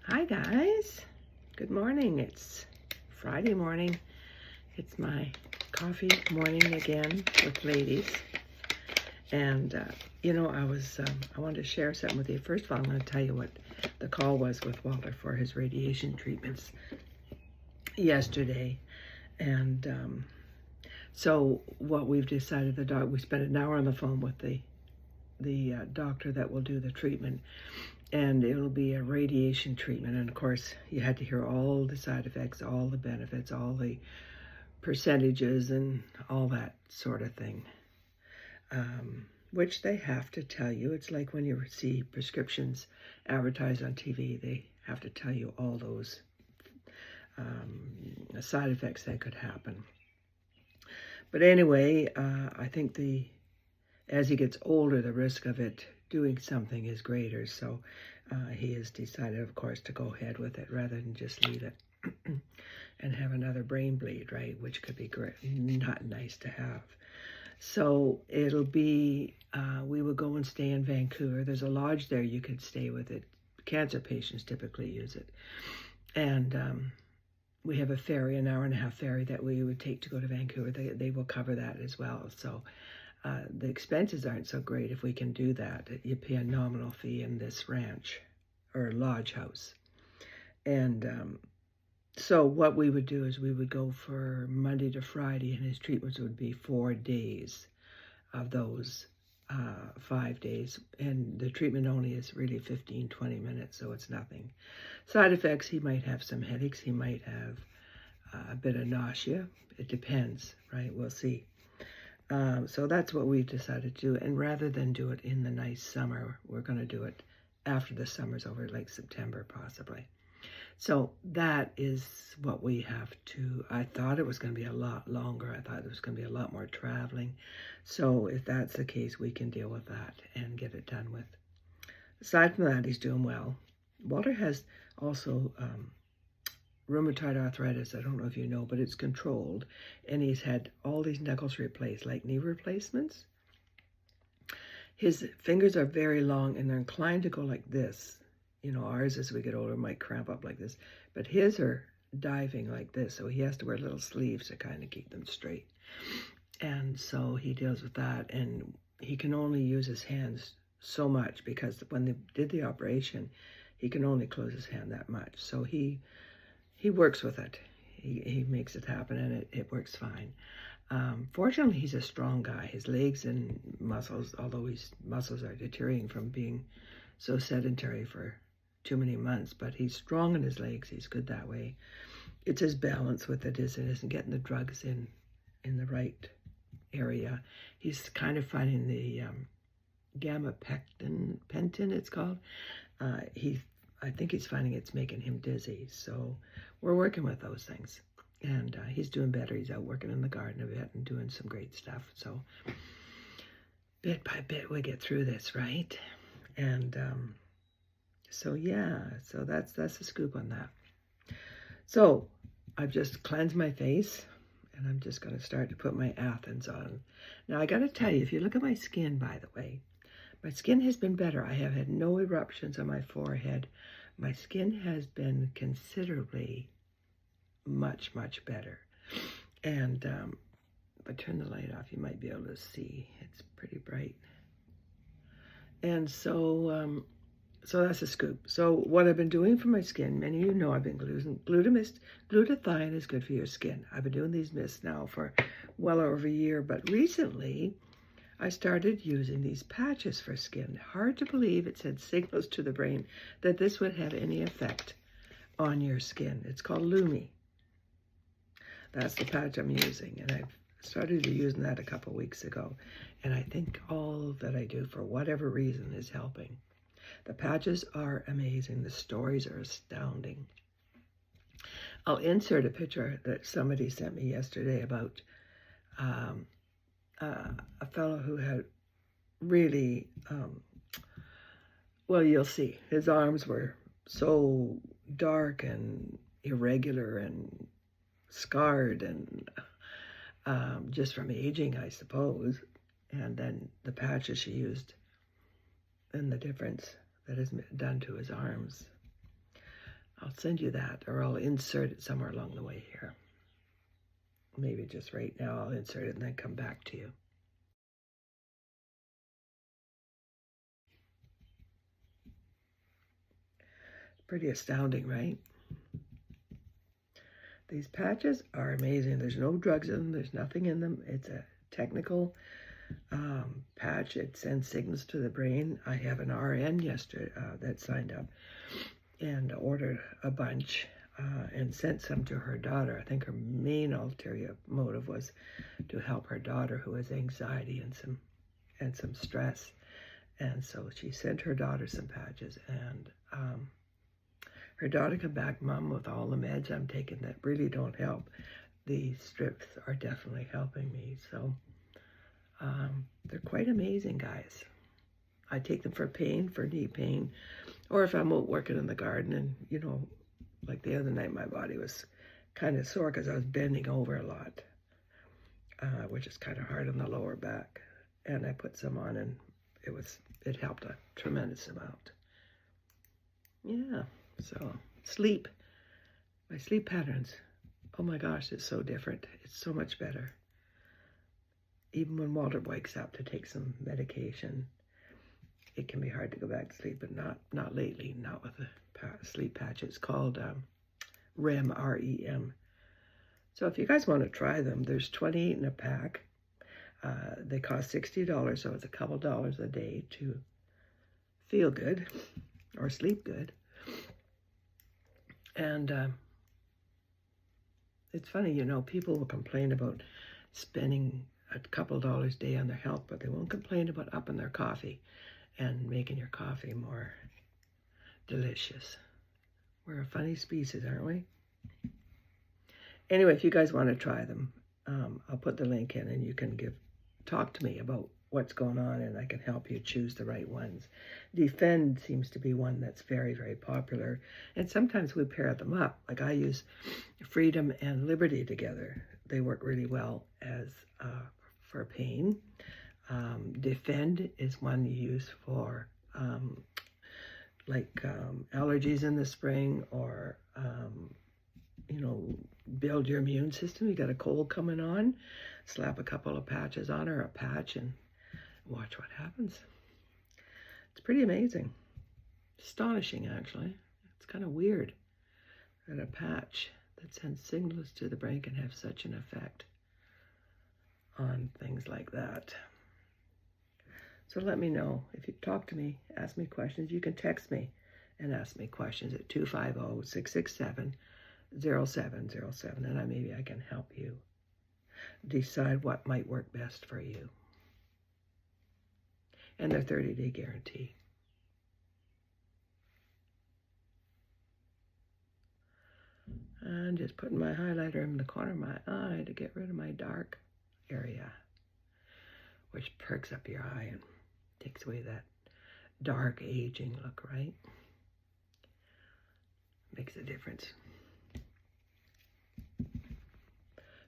Hi guys, good morning. It's Friday morning. It's my coffee morning again with ladies. And I wanted to share something with you. First of all, I'm going to tell you what the call was with Walter for his radiation treatments yesterday. And so what we've decided, we spent an hour on the phone with the doctor that will do the treatment, and it'll be a radiation treatment. And of course, you had to hear all the side effects, all the benefits, all the percentages, and all that sort of thing, which they have to tell you. It's like when you see prescriptions advertised on TV, they have to tell you all those side effects that could happen. But anyway, I think as he gets older, the risk of it doing something is greater. So he has decided, of course, to go ahead with it rather than just leave it and have another brain bleed, right? Which could be great, not nice to have. So it'll be, we will go and stay in Vancouver. There's a lodge there you could stay with it. Cancer patients typically use it. And we have a ferry, an hour-and-a-half ferry that we would take to go to Vancouver. They will cover that as well. So the expenses aren't so great if we can do that. You pay a nominal fee in this ranch or lodge house. And so what we would do is we would go for Monday to Friday, and his treatments would be 4 days of those 5 days. And the treatment only is really 15-20 minutes, so it's nothing. Side effects, he might have some headaches. He might have a bit of nausea. It depends, right? We'll see. So that's what we've decided to do. And rather than do it in the nice summer, we're going to do it after the summer's over, like September possibly. So that is what we have to. I thought it was going to be a lot longer. I thought there was going to be a lot more traveling. So if that's the case, we can deal with that and get it done with. Aside from that, he's doing well. Walter has also rheumatoid arthritis. I don't know if you know, but it's controlled. And he's had all these knuckles replaced, like knee replacements. His fingers are very long and they're inclined to go like this. You know, ours as we get older might cramp up like this. But his are diving like this. So he has to wear little sleeves to kind of keep them straight. And so he deals with that. And he can only use his hands so much because when they did the operation, he can only close his hand that much. So he works with it. He makes it happen, and it works fine. Fortunately, he's a strong guy. His legs and muscles, although his muscles are deteriorating from being so sedentary for too many months, but he's strong in his legs. He's good that way. It's his balance with it isn't getting the drugs in the right area. He's kind of finding the gabapentin, it's called. I think he's finding it's making him dizzy. So we're working with those things. And he's doing better. He's out working in the garden a bit and doing some great stuff. So bit by bit, we get through this, right? And so that's the scoop on that. So I've just cleansed my face, and I'm just going to start to put my Athens on. Now, I got to tell you, if you look at my skin, by the way, my skin has been better. I have had no eruptions on my forehead. My skin has been considerably much better. And if I turn the light off, you might be able to see. It's pretty bright. And so that's a scoop. So what I've been doing for my skin, many of you know I've been glutathione is good for your skin. I've been doing these mists now for well over a year, but recently I started using these patches for skin. Hard to believe it sent signals to the brain that this would have any effect on your skin. It's called Lumi. That's the patch I'm using, and I've started using that a couple weeks ago. And I think all that I do, for whatever reason, is helping. The patches are amazing. The stories are astounding. I'll insert a picture that somebody sent me yesterday about a fellow who had really, well, you'll see. His arms were so dark and irregular and scarred and just from aging, I suppose. And then the patches she used and the difference that is done to his arms. I'll send you that, or I'll insert it somewhere along the way here. Maybe just right now I'll insert it and then come back to you. Pretty astounding, right? These patches are amazing. There's no drugs in them. There's nothing in them. It's a technical patch. It sends signals to the brain. I have an RN yesterday that signed up and ordered a bunch and sent some to her daughter. I think her main ulterior motive was to help her daughter, who has anxiety and some stress. And so she sent her daughter some patches, and her daughter came back, Mom, with all the meds I'm taking that really don't help. These strips are definitely helping me. So they're quite amazing, guys. I take them for pain, for knee pain, or if I'm out working in the garden and, you know, like the other night my body was kind of sore because I was bending over a lot, which is kind of hard on the lower back. And I put some on and it helped a tremendous amount. Yeah. So, sleep. My sleep patterns. Oh my gosh, it's so different. It's so much better. Even when Walter wakes up to take some medication, it can be hard to go back to sleep, but not lately, not with the sleep patch. It's called REM, R-E-M. So if you guys want to try them, there's 28 in a pack. They cost $60, so it's a couple dollars a day to feel good or sleep good. And it's funny, you know, people will complain about spending a couple dollars a day on their health, but they won't complain about upping their coffee and making your coffee more delicious. We're a funny species, aren't we? Anyway, if you guys want to try them, I'll put the link in and you can talk to me about what's going on and I can help you choose the right ones. Defend seems to be one that's very, very popular. And sometimes we pair them up. Like I use Freedom and Liberty together. They work really well as for pain. Defend is one you use for allergies in the spring or, you know, build your immune system. You got a cold coming on, slap a couple of patches on or a patch and watch what happens. It's pretty amazing. Astonishing, actually. It's kind of weird that a patch that sends signals to the brain can have such an effect on things like that. So let me know. If you talk to me, ask me questions, you can text me and ask me questions at 250-667-0707, and maybe I can help you decide what might work best for you. And their 30-day guarantee. And just putting my highlighter in the corner of my eye to get rid of my dark area, which perks up your eye and takes away that dark aging look, right? Makes a difference.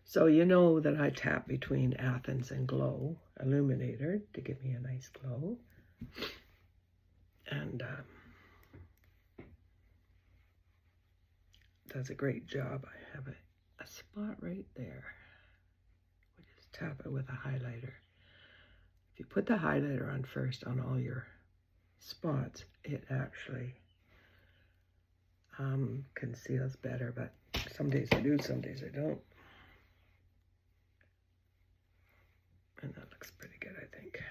So you know that I tap between Athens and Glow Illuminator to give me a nice glow. And does a great job. I have a spot right there. We just tap it with a highlighter. If you put the highlighter on first on all your spots, it actually conceals better, but some days I do, some days I don't. And that looks pretty good, I think.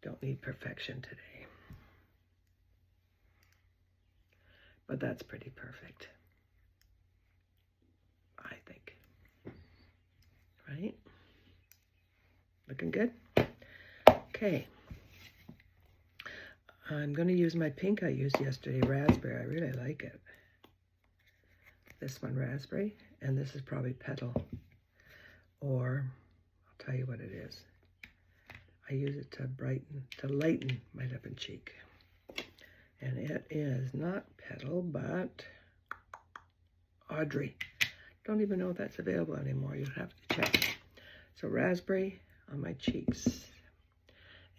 Don't need perfection today. But that's pretty perfect, I think. Right? Looking good? Okay. I'm going to use my pink I used yesterday, raspberry. I really like it. This one, raspberry, and this is probably petal. Or, I'll tell you what it is. I use it to lighten my lip and cheek. And it is not petal, but Audrey. Don't even know if that's available anymore. You'll have to check. So raspberry on my cheeks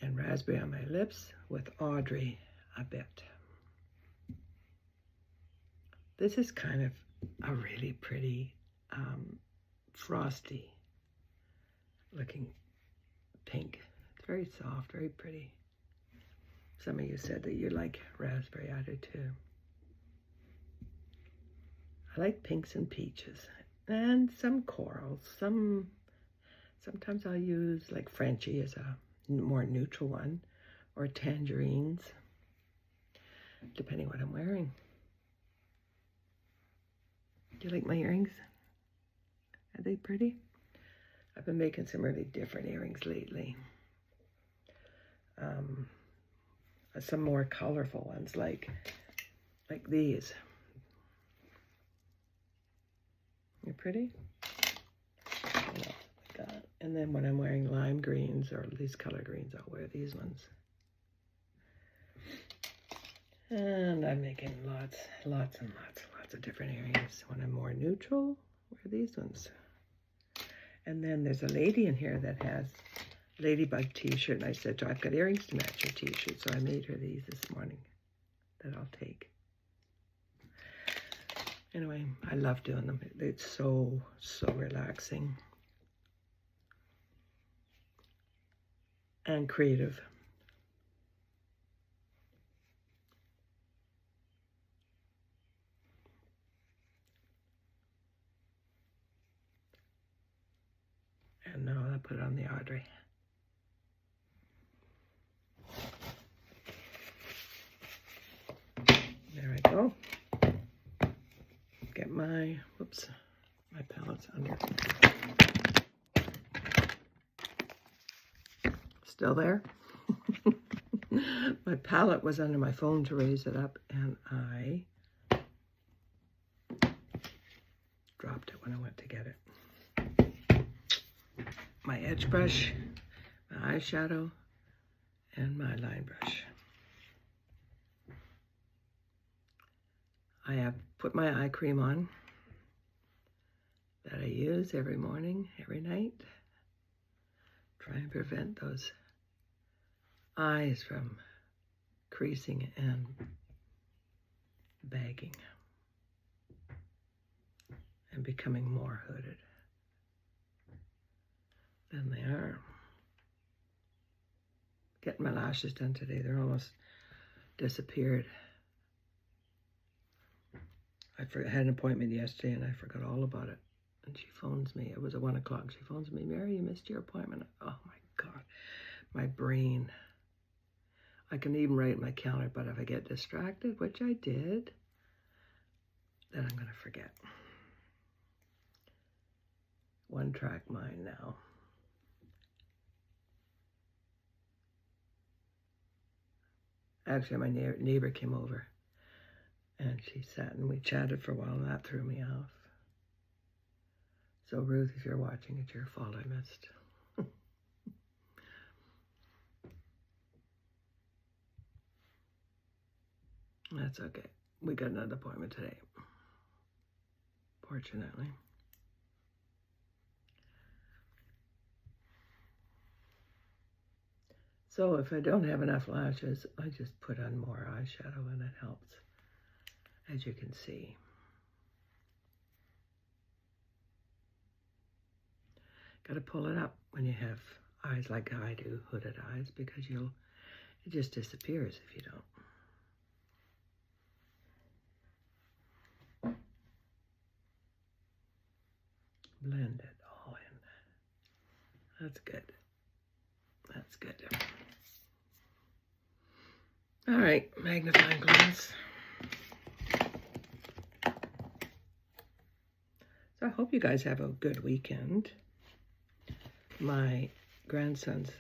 and raspberry on my lips with Audrey a bit. This is kind of a really pretty frosty looking pink. It's very soft, very pretty. Some of you said that you like raspberry. I do too. I like pinks and peaches and some corals. Sometimes I'll use like Frenchie as a more neutral one, or tangerines, depending what I'm wearing. Do you like my earrings? Are they pretty? I've been making some really different earrings lately. Some more colorful ones, like these. They're pretty. And then when I'm wearing lime greens or these color greens, I'll wear these ones. And I'm making lots of different earrings. When I'm more neutral, wear these ones. And then there's a lady in here that has Ladybug t-shirt, and I said, I've got earrings to match your t-shirt, so I made her these this morning that I'll take. Anyway, I love doing them. It's so relaxing and creative. And now I'll put it on the Audrey. There I go. Get my, whoops, my pallette's under. Still there? My palette was under my phone to raise it up, and I dropped it when I went to get it. My edge brush, my eyeshadow, and my line brush. I have put my eye cream on that I use every morning, every night. Try and prevent those eyes from creasing and bagging and becoming more hooded than they are. Getting my lashes done today. They're almost disappeared. I had an appointment yesterday and I forgot all about it. And she phones me. It was at 1 o'clock. She phones me, Mary, you missed your appointment. Oh my God, my brain. I can even write my calendar, but if I get distracted, which I did, then I'm going to forget. One track mind now. Actually, my neighbor came over and she sat and we chatted for a while, and that threw me off. So Ruth, if you're watching, it's your fault I missed. That's okay. We got another appointment today, fortunately. So if I don't have enough lashes, I just put on more eyeshadow and it helps, as you can see. Got to pull it up when you have eyes like I do, hooded eyes, because it just disappears if you don't. Blend it all in. That's good. That's good. All right, magnifying glass. So I hope you guys have a good weekend. My grandson's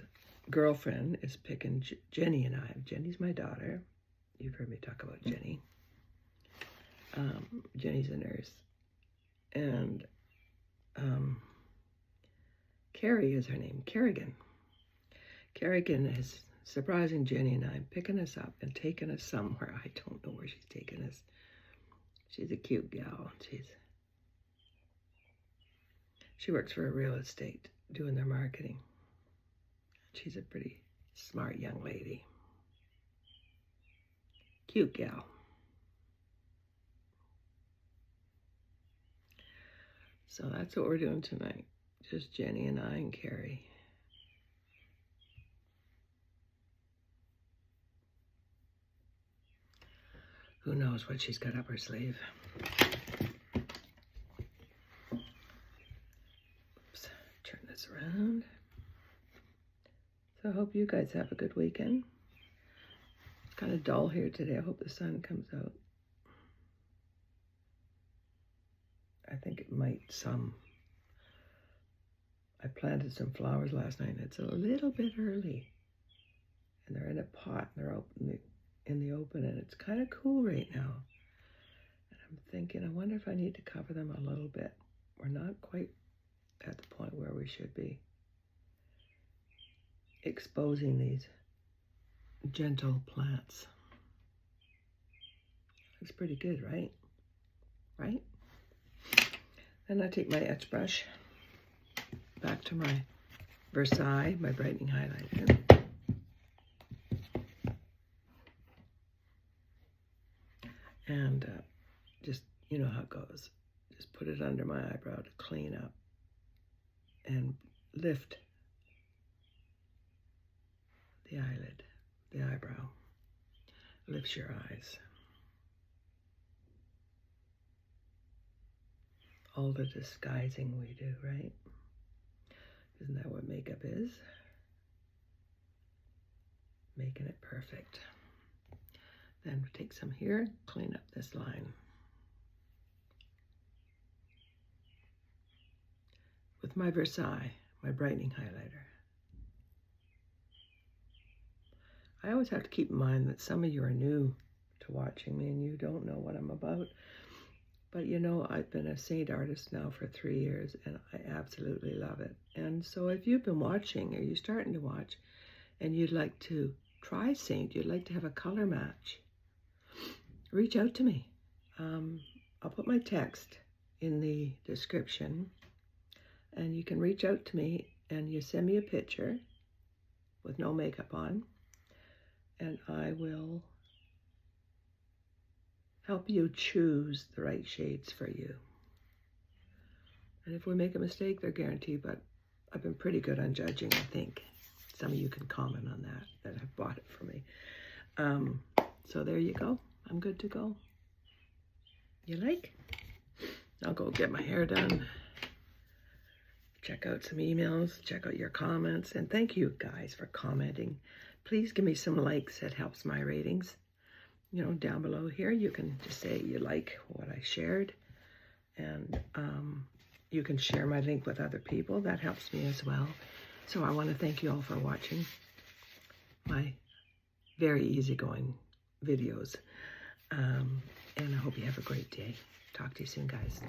girlfriend is picking Jenny and I. Jenny's my daughter. You've heard me talk about Jenny. Jenny's a nurse. And Carrie is her name, Kerrigan. Kerrigan is surprising Jenny and I, picking us up and taking us somewhere. I don't know where she's taking us. She's a cute gal. She works for a real estate, doing their marketing. She's a pretty smart young lady. Cute gal. So that's what we're doing tonight. Just Jenny and I and Carrie. Who knows what she's got up her sleeve. Oops, turn this around. So I hope you guys have a good weekend. It's kind of dull here today. I hope the sun comes out. I think it might some. I planted some flowers last night and it's a little bit early. And they're in a pot and they're open in the open and it's kind of cool right now. And I'm thinking, I wonder if I need to cover them a little bit. We're not quite at the point where we should be exposing these gentle plants. Looks pretty good, right? Right? Then I take my etch brush back to my Versailles, my brightening highlighter. And just, you know how it goes. Just put it under my eyebrow to clean up and lift the eyelid, the eyebrow. Lifts your eyes. All the disguising we do, right? Isn't that what makeup is? Making it perfect. Then we take some here, clean up this line. With my Versailles, my brightening highlighter. I always have to keep in mind that some of you are new to watching me and you don't know what I'm about. But you know, I've been a Saint artist now for 3 years and I absolutely love it. And so if you've been watching or you're starting to watch and you'd like to try Saint, you'd like to have a color match, reach out to me. I'll put my text in the description and you can reach out to me and you send me a picture with no makeup on and I will help you choose the right shades for you. And if we make a mistake, they're guaranteed, but I've been pretty good on judging, I think. Some of you can comment on that have bought it for me. So there you go. I'm good to go. You like? I'll go get my hair done. Check out some emails, check out your comments, and thank you guys for commenting. Please give me some likes, it helps my ratings. You know, down below here, you can just say you like what I shared, and you can share my link with other people. That helps me as well. So I want to thank you all for watching my very easygoing videos, and I hope you have a great day. Talk to you soon, guys.